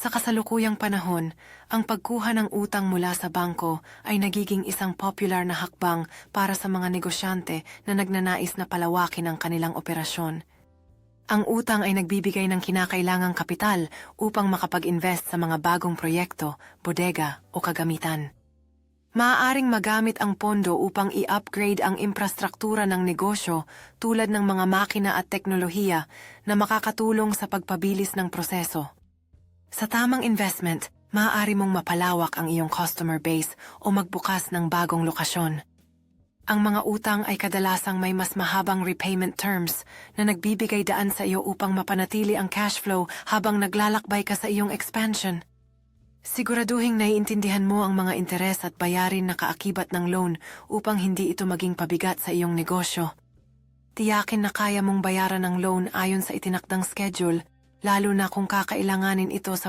Sa kasalukuyang panahon, ang pagkuha ng utang mula sa bangko ay nagiging isang popular na hakbang para sa mga negosyante na nagnanais na palawakin ang kanilang operasyon. Ang utang ay nagbibigay ng kinakailangang kapital upang makapag-invest sa mga bagong proyekto, bodega o kagamitan. Maaaring magamit ang pondo upang i-upgrade ang infrastruktura ng negosyo tulad ng mga makina at teknolohiya na makakatulong sa pagpabilis ng proseso. Sa tamang investment, maaari mong mapalawak ang iyong customer base o magbukas ng bagong lokasyon. Ang mga utang ay kadalasang may mas mahabang repayment terms na nagbibigay daan sa iyo upang mapanatili ang cash flow habang naglalakbay ka sa iyong expansion. Siguraduhing naiintindihan mo ang mga interes at bayarin na kaakibat ng loan upang hindi ito maging pabigat sa iyong negosyo. Tiyakin na kaya mong bayaran ang loan ayon sa itinakdang schedule, lalo na kung kakailanganin ito sa